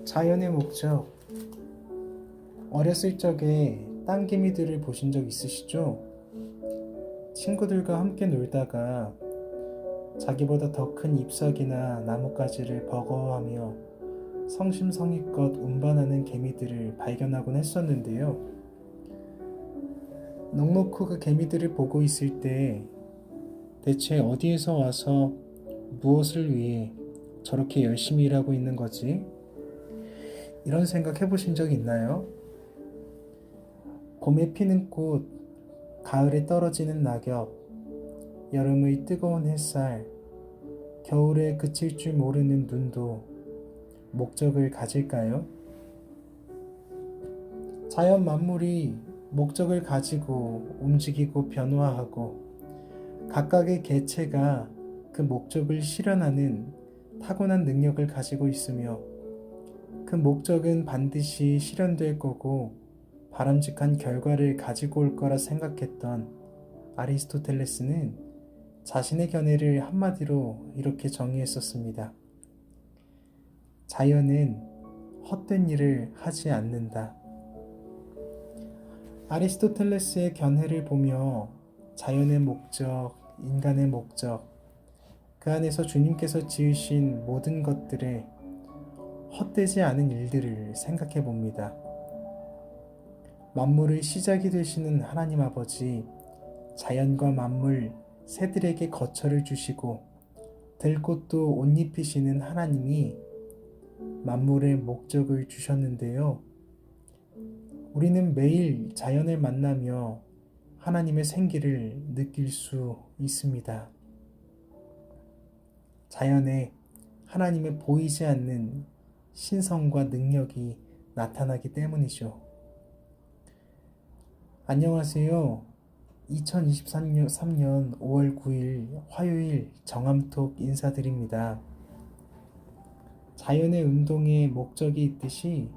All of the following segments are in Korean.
자연의 목적. 어렸을 적에 땅개미들을 보신 적 있으시죠? 친구들과 함께 놀다가 자기보다 더 큰 잎사귀나 나뭇가지를 버거워하며 성심성의껏 운반하는 개미들을 발견하곤 했었는데요. 넉넉히 그 개미들을 보고 있을 때 대체 어디에서 와서 무엇을 위해 저렇게 열심히 일하고 있는 거지? 이런 생각 해보신 적 있나요? 봄에 피는 꽃, 가을에 떨어지는 낙엽, 여름의 뜨거운 햇살, 겨울에 그칠 줄 모르는 눈도 목적을 가질까요? 자연 만물이 목적을 가지고 움직이고 변화하고 각각의 개체가 그 목적을 실현하는 타고난 능력을 가지고 있으며 그 목적은 반드시 실현될 거고 바람직한 결과를 가지고 올 거라 생각했던 아리스토텔레스는 자신의 견해를 한마디로 이렇게 정의했었습니다. 자연은 헛된 일을 하지 않는다. 아리스토텔레스의 견해를 보며 자연의 목적, 인간의 목적, 그 안에서 주님께서 지으신 모든 것들의 헛되지 않은 일들을 생각해 봅니다. 만물의 시작이 되시는 하나님 아버지, 자연과 만물, 새들에게 거처를 주시고 들꽃도 옷 입히시는 하나님이 만물의 목적을 주셨는데요. 우리는 매일 자연을 만나며 하나님의 생기를 느낄 수 있습니다. 자연에 하나님의 보이지 않는 신성과 능력이 나타나기 때문이죠. 안녕하세요. 2023년 5월 9일 화요일 정암톡 인사드립니다. 자연의 운동에 목적이 있듯이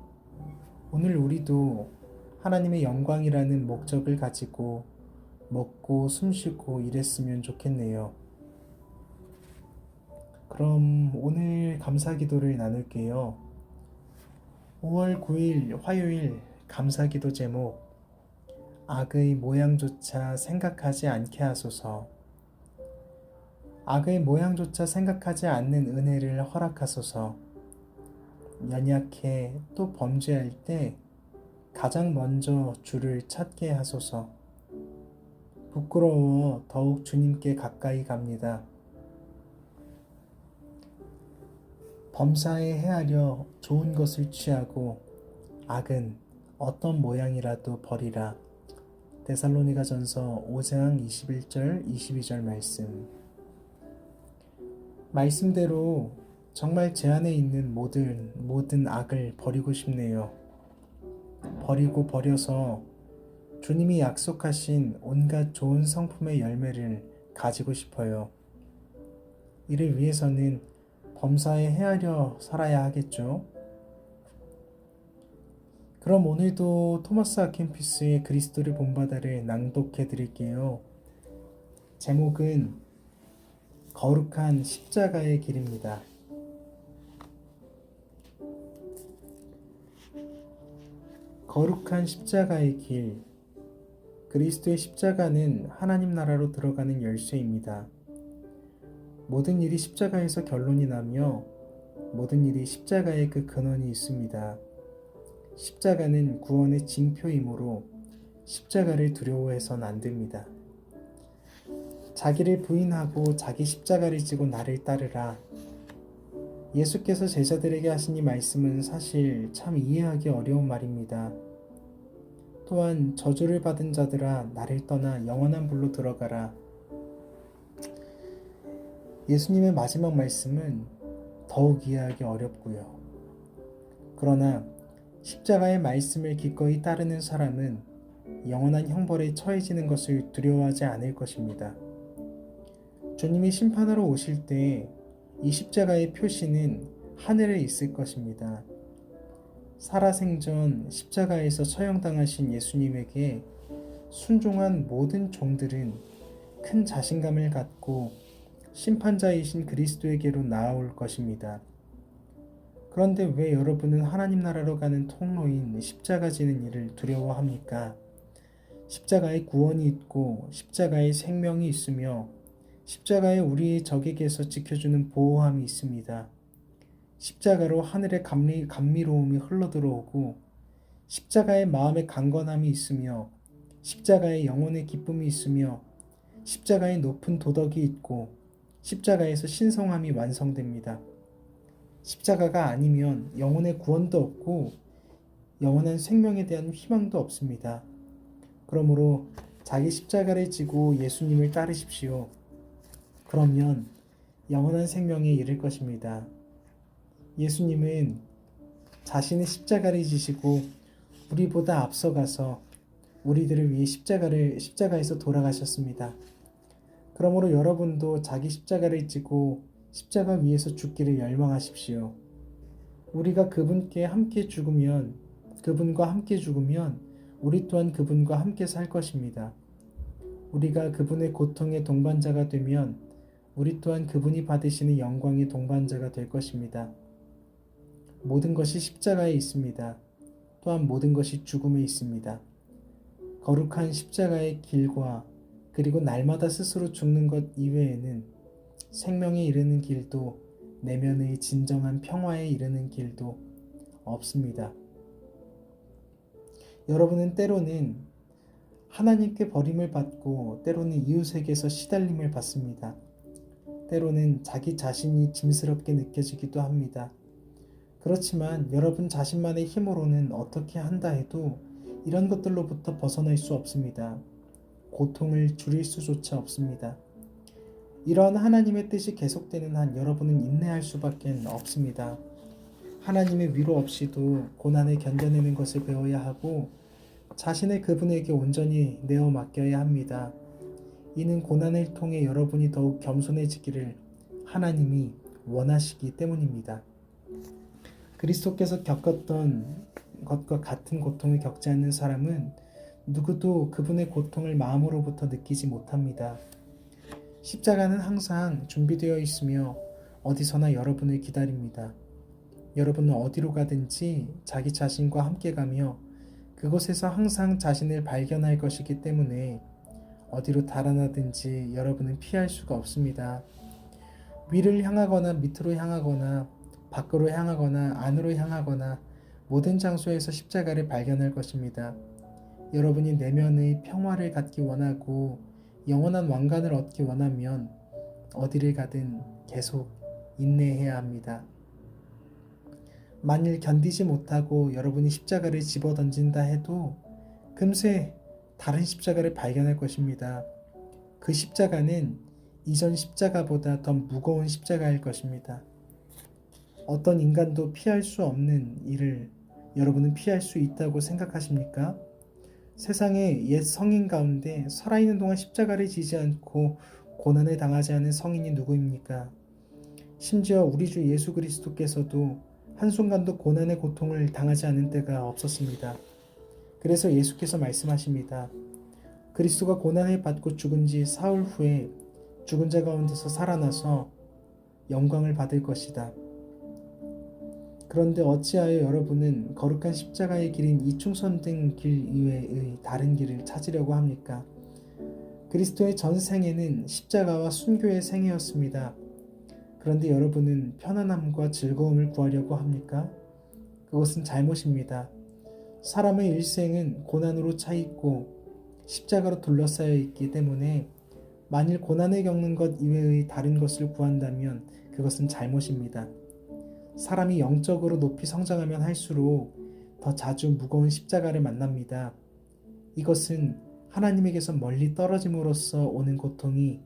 오늘 우리도 하나님의 영광이라는 목적을 가지고 먹고 숨쉬고 일했으면 좋겠네요. 그럼 오늘 감사 기도를 나눌게요. 5월 9일 화요일 감사 기도 제목, 악의 모양조차 생각하지 않게 하소서. 악의 모양조차 생각하지 않는 은혜를 허락하소서. 연약해 또 범죄할 때 가장 먼저 주를 찾게 하소서. 부끄러워 더욱 주님께 가까이 갑니다. 범사에 헤아려 좋은 것을 취하고 악은 어떤 모양이라도 버리라. 데살로니가전서 5장 21절 22절 말씀대로 정말 제 안에 있는 모든 악을 버리고 싶네요. 버려서 주님이 약속하신 온갖 좋은 성품의 열매를 가지고 싶어요. 이를 위해서는 범사에 헤아려 살아야 하겠죠. 그럼 오늘도 토마스 아킨피스의 그리스도를 본받아를 낭독해 드릴게요. 제목은 거룩한 십자가의 길입니다. 거룩한 십자가의 길. 그리스도의 십자가는 하나님 나라로 들어가는 열쇠입니다. 모든 일이 십자가에서 결론이 나며 모든 일이 십자가에 그 근원이 있습니다. 십자가는 구원의 징표이므로 십자가를 두려워해서는 안 됩니다. 자기를 부인하고 자기 십자가를 지고 나를 따르라. 예수께서 제자들에게 하신 이 말씀은 사실 참 이해하기 어려운 말입니다. 또한 저주를 받은 자들아 나를 떠나 영원한 불로 들어가라. 예수님의 마지막 말씀은 더욱 이해하기 어렵고요. 그러나 십자가의 말씀을 기꺼이 따르는 사람은 영원한 형벌에 처해지는 것을 두려워하지 않을 것입니다. 주님이 심판하러 오실 때 이 십자가의 표시는 하늘에 있을 것입니다. 살아생전 십자가에서 처형당하신 예수님에게 순종한 모든 종들은 큰 자신감을 갖고 심판자이신 그리스도에게로 나아올 것입니다. 그런데 왜 여러분은 하나님 나라로 가는 통로인 십자가 지는 일을 두려워합니까? 십자가에 구원이 있고 십자가에 생명이 있으며 십자가에 우리의 적에게서 지켜주는 보호함이 있습니다. 십자가로 하늘의 감미로움이 흘러들어오고 십자가에 마음의 강건함이 있으며 십자가에 영혼의 기쁨이 있으며 십자가에 높은 도덕이 있고 십자가에서 신성함이 완성됩니다. 십자가가 아니면 영혼의 구원도 없고 영원한 생명에 대한 희망도 없습니다. 그러므로 자기 십자가를 지고 예수님을 따르십시오. 그러면 영원한 생명에 이를 것입니다. 예수님은 자신의 십자가를 지시고 우리보다 앞서가서 우리들을 위해 십자가에서 돌아가셨습니다. 그러므로 여러분도 자기 십자가를 지고 십자가 위에서 죽기를 열망하십시오. 우리가 그분과 함께 죽으면 우리 또한 그분과 함께 살 것입니다. 우리가 그분의 고통의 동반자가 되면 우리 또한 그분이 받으시는 영광의 동반자가 될 것입니다. 모든 것이 십자가에 있습니다. 또한 모든 것이 죽음에 있습니다. 거룩한 십자가의 길과 그리고 날마다 스스로 죽는 것 이외에는 생명에 이르는 길도 내면의 진정한 평화에 이르는 길도 없습니다. 여러분은 때로는 하나님께 버림을 받고 때로는 이웃에게서 시달림을 받습니다. 때로는 자기 자신이 짐스럽게 느껴지기도 합니다. 그렇지만 여러분 자신만의 힘으로는 어떻게 한다 해도 이런 것들로부터 벗어날 수 없습니다. 고통을 줄일 수조차 없습니다. 이러한 하나님의 뜻이 계속되는 한 여러분은 인내할 수밖에 없습니다. 하나님의 위로 없이도 고난을 견뎌내는 것을 배워야 하고 자신을 그분에게 온전히 내어 맡겨야 합니다. 이는 고난을 통해 여러분이 더욱 겸손해지기를 하나님이 원하시기 때문입니다. 그리스도께서 겪었던 것과 같은 고통을 겪지 않는 사람은 누구도 그분의 고통을 마음으로부터 느끼지 못합니다. 십자가는 항상 준비되어 있으며 어디서나 여러분을 기다립니다. 여러분은 어디로 가든지 자기 자신과 함께 가며 그곳에서 항상 자신을 발견할 것이기 때문에 어디로 달아나든지 여러분은 피할 수가 없습니다. 위를 향하거나 밑으로 향하거나 밖으로 향하거나 안으로 향하거나 모든 장소에서 십자가를 발견할 것입니다. 여러분이 내면의 평화를 갖기 원하고 영원한 왕관을 얻기 원하면 어디를 가든 계속 인내해야 합니다. 만일 견디지 못하고 여러분이 십자가를 집어던진다 해도 금세 다른 십자가를 발견할 것입니다. 그 십자가는 이전 십자가보다 더 무거운 십자가일 것입니다. 어떤 인간도 피할 수 없는 일을 여러분은 피할 수 있다고 생각하십니까? 세상의 옛 성인 가운데 살아있는 동안 십자가를 지지 않고 고난을 당하지 않은 성인이 누구입니까? 심지어 우리 주 예수 그리스도께서도 한순간도 고난의 고통을 당하지 않은 때가 없었습니다. 그래서 예수께서 말씀하십니다. 그리스도가 고난을 받고 죽은 지 사흘 후에 죽은 자 가운데서 살아나서 영광을 받을 것이다. 그런데 어찌하여 여러분은 거룩한 십자가의 길인 이충선된 길 이외의 다른 길을 찾으려고 합니까? 그리스도의 전 생애는 십자가와 순교의 생애였습니다. 그런데 여러분은 편안함과 즐거움을 구하려고 합니까? 그것은 잘못입니다. 사람의 일생은 고난으로 차 있고 십자가로 둘러싸여 있기 때문에 만일 고난을 겪는 것 이외의 다른 것을 구한다면 그것은 잘못입니다. 사람이 영적으로 높이 성장하면 할수록 더 자주 무거운 십자가를 만납니다. 이것은 하나님에게서 멀리 떨어짐으로써 오는 고통이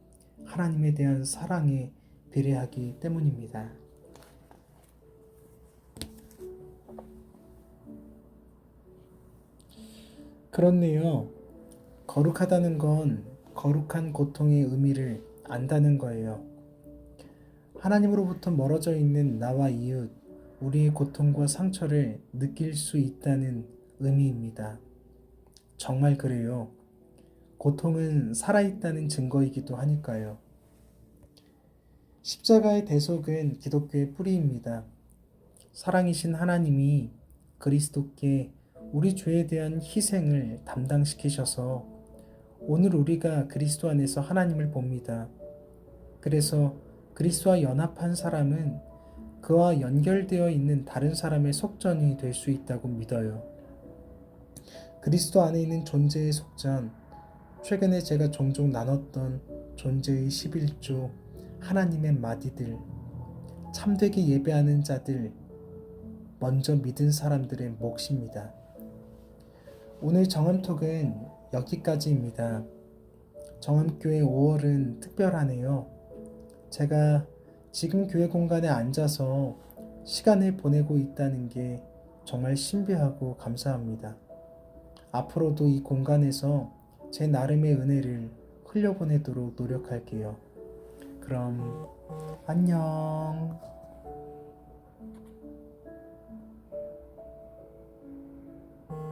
하나님에 대한 사랑에 비례하기 때문입니다. 그렇네요. 거룩하다는 건 거룩한 고통의 의미를 안다는 거예요. 하나님으로부터 멀어져 있는 나와 이웃, 우리의 고통과 상처를 느낄 수 있다는 의미입니다. 정말 그래요. 고통은 살아있다는 증거이기도 하니까요. 십자가의 대속은 기독교의 뿌리입니다. 사랑이신 하나님이 그리스도께 우리 죄에 대한 희생을 담당시키셔서 오늘 우리가 그리스도 안에서 하나님을 봅니다. 그래서 그리스도와 연합한 사람은 그와 연결되어 있는 다른 사람의 속전이 될 수 있다고 믿어요. 그리스도 안에 있는 존재의 속전, 최근에 제가 종종 나눴던 존재의 11조, 하나님의 마디들, 참되게 예배하는 자들, 먼저 믿은 사람들의 몫입니다. 오늘 정암톡은 여기까지입니다. 정암교회 5월은 특별하네요. 제가 지금 교회 공간에 앉아서 시간을 보내고 있다는 게 정말 신비하고 감사합니다. 앞으로도 이 공간에서 제 나름의 은혜를 흘려보내도록 노력할게요. 그럼 안녕.